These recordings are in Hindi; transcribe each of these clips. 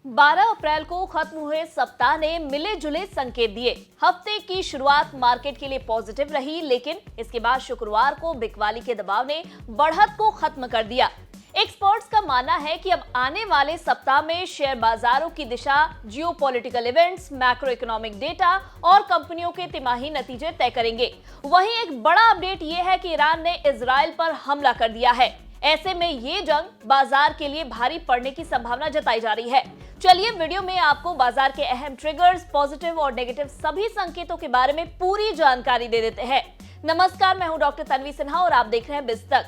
12 अप्रैल को खत्म हुए सप्ताह ने मिले जुले संकेत दिए। हफ्ते की शुरुआत मार्केट के लिए पॉजिटिव रही, लेकिन इसके बाद शुक्रवार को बिकवाली के दबाव ने बढ़त को खत्म कर दिया। एक्सपर्ट्स का मानना है कि अब आने वाले सप्ताह में शेयर बाजारों की दिशा geopolitical events, macro economic data और कंपनियों के तिमाही नतीजे तय करेंगे। वहीं एक बड़ा अपडेट यह है कि ईरान ने इजराइल पर हमला कर दिया है। ऐसे में ये जंग बाजार के लिए भारी पड़ने की संभावना जताई जा रही है। चलिए वीडियो में आपको बाजार के अहम ट्रिगर्स, पॉजिटिव और नेगेटिव सभी संकेतों के बारे में पूरी जानकारी दे देते हैं। नमस्कार, मैं हूं डॉक्टर तन्वी सिन्हा और आप देख रहे हैं बिज़ तक।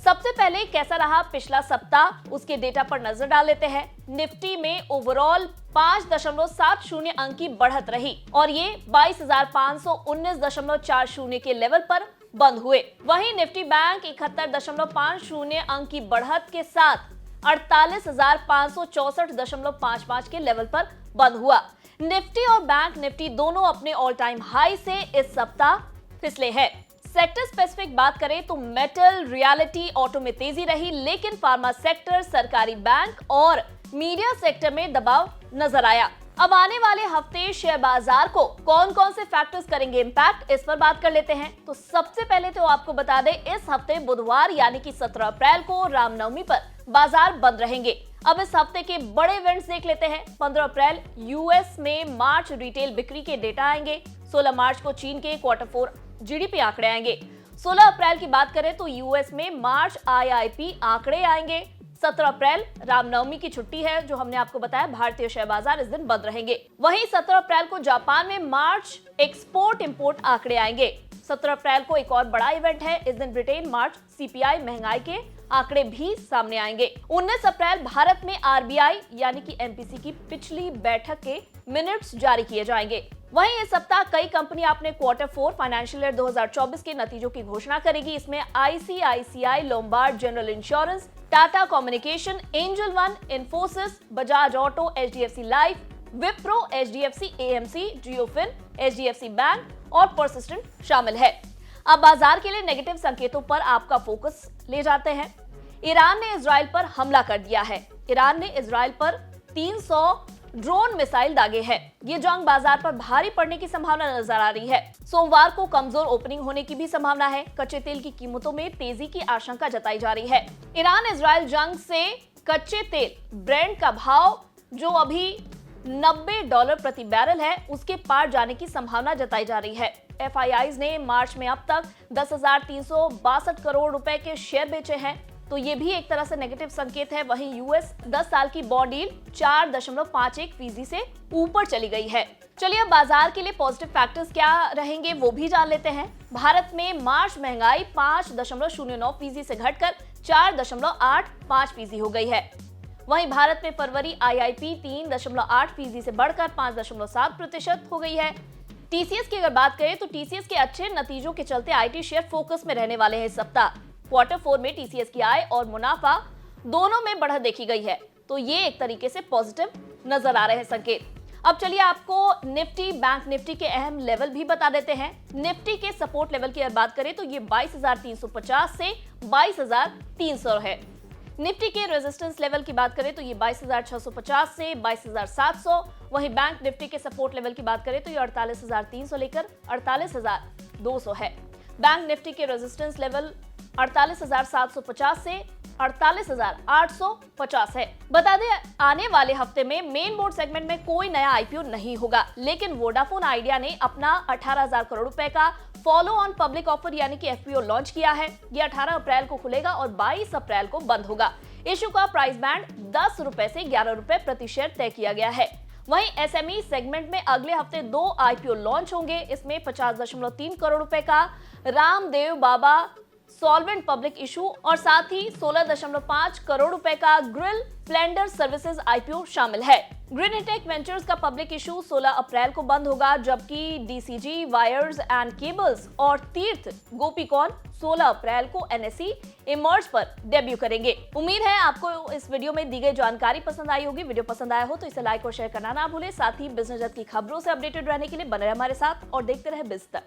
सबसे पहले कैसा रहा पिछला सप्ताह, उसके डेटा पर नजर डाल लेते हैं। निफ्टी में ओवरऑल 5.70 अंक की बढ़त रही और ये 22,519.40 के लेवल पर बंद हुए। वहीं निफ्टी बैंक 71.50 अंक की बढ़त के साथ 48,564.55 के लेवल पर बंद हुआ। निफ्टी और बैंक निफ्टी दोनों अपने ऑल टाइम हाई से इस सप्ताह फिसले हैं। सेक्टर स्पेसिफिक बात करें तो मेटल, रियलिटी, ऑटो में तेजी रही, लेकिन फार्मा सेक्टर, सरकारी बैंक और मीडिया सेक्टर में दबाव नजर आया। अब आने वाले हफ्ते शेयर बाजार को कौन कौन से फैक्टर्स करेंगे इंपैक्ट, इस पर बात कर लेते हैं। तो सबसे पहले तो आपको बता दें, इस हफ्ते बुधवार यानी कि 17 अप्रैल को रामनवमी पर बाजार बंद रहेंगे। अब इस हफ्ते के बड़े इवेंट्स देख लेते हैं। 15 अप्रैल यूएस में मार्च रिटेल बिक्री के डेटा आएंगे। 16 मार्च को चीन के Q4 जीडीपी आंकड़े आएंगे। 16 अप्रैल की बात करें तो यूएस में मार्च आईआईपी आंकड़े आएंगे। 17 अप्रैल रामनवमी की छुट्टी है, जो हमने आपको बताया, भारतीय शेयर बाजार इस दिन बंद रहेंगे। वहीं 17 अप्रैल को जापान में मार्च एक्सपोर्ट इंपोर्ट आंकड़े आएंगे। 17 अप्रैल को एक और बड़ा इवेंट है, इस दिन ब्रिटेन मार्च सीपीआई महंगाई के आंकड़े भी सामने आएंगे। 19 अप्रैल भारत में आरबीआई यानी कि एमपीसी की पिछली बैठक के मिनट्स जारी किए जाएंगे। वहीं इस सप्ताह कई कंपनियां अपने Q4 फाइनेंशियल ईयर 2024 के नतीजों की घोषणा करेगी। इसमें ICICI, Lombard general insurance, Tata communication, Angel One, Infosys, Bajaj auto, HDFC life, Wipro, HDFC AMC, Jiofin, HDFC bank और परसिस्टेंट शामिल है। अब बाजार के लिए नेगेटिव संकेतों पर आपका फोकस ले जाते हैं। ईरान ने इजराइल पर हमला कर दिया है। ईरान ने इजराइल पर 300 ड्रोन मिसाइल दागे हैं। ये जंग बाजार पर भारी पड़ने की संभावना नजर आ रही है। सोमवार को कमजोर ओपनिंग होने की भी संभावना है। कच्चे तेल की कीमतों में तेजी की आशंका जताई जा रही है। ईरान इजराइल जंग से कच्चे तेल ब्रेंट का भाव जो अभी $90 प्रति बैरल है, उसके पार जाने की संभावना जताई जा रही है। एफआईआईज ने मार्च में अब तक 10,362 करोड़ रुपए के शेयर बेचे हैं, तो ये भी एक तरह से नेगेटिव संकेत है। वहीं यूएस 10 साल की बॉन्ड यील्ड 4.51% से ऊपर चली गई है। चलिए अब बाजार के लिए पॉजिटिव फैक्टर्स क्या रहेंगे वो भी जान लेते हैं। भारत में मार्च महंगाई 5.09% से घटकर 4.85% हो गई है। वहीं भारत में फरवरी आईआईपी 3.8% से बढ़कर 5.7% हो गई है। टीसीएस की अगर बात करें तो टीसीएस के अच्छे नतीजों के चलते आईटी शेयर फोकस में रहने वाले हैं इस सप्ताह। Q4 में टीसीएस की आय और मुनाफा दोनों में बढ़त देखी गई है, तो ये एक तरीके से पॉजिटिव नजर आ रहे हैं संकेत। अब चलिए आपको निफ्टी, बैंक निफ्टी के अहम लेवल भी बता देते हैं। निफ्टी के सपोर्ट लेवल की अगर बात करें तो ये 22,350 से 22,300 है। निफ्टी के रेजिस्टेंस लेवल की बात करें तो ये 22,650 से 22,700। वहीं बैंक निफ्टी के सपोर्ट लेवल की बात करें तो ये 48,300 लेकर 48,200 है। बैंक निफ्टी के रेजिस्टेंस लेवल 48,750 से 48,850 है। बता दें, आने वाले हफ्ते में मेन बोर्ड सेगमेंट में कोई नया आईपीओ नहीं होगा, लेकिन वोडाफोन आइडिया ने अपना 18,000 करोड़ रुपए का फॉलो ऑन पब्लिक ऑफर यानी कि एफपीओ लॉन्च किया है। यह 18 अप्रैल को खुलेगा और 22 अप्रैल को बंद होगा। इशू का प्राइस बैंड 10 रुपए से 11 रुपए प्रति शेयर तय किया गया है। वहीं एसएमई सेगमेंट में अगले हफ्ते 2 आईपीओ लॉन्च होंगे। इसमें 50.3 करोड़ रुपए का Ramdev Baba solvent public issue और साथ ही 16.5 करोड़ रुपए का ग्रिल स्प्लेंडर सर्विसेज आईपीओ शामिल है। ग्रीनटेक वेंचर्स का पब्लिक इशू 16 अप्रैल को बंद होगा, जबकि डीसीजी वायर्स एंड केबल्स और तीर्थ गोपीकॉन 16 अप्रैल को एनएसई इमर्ज पर डेब्यू करेंगे। उम्मीद है आपको इस वीडियो में दी गई जानकारी पसंद आई होगी। वीडियो पसंद आया हो तो इसे लाइक और शेयर करना ना भूलें। साथ ही बिजनेस जगत की खबरों से अपडेटेड रहने के लिए बने रहे हमारे साथ और देखते रहे बिज़ तक।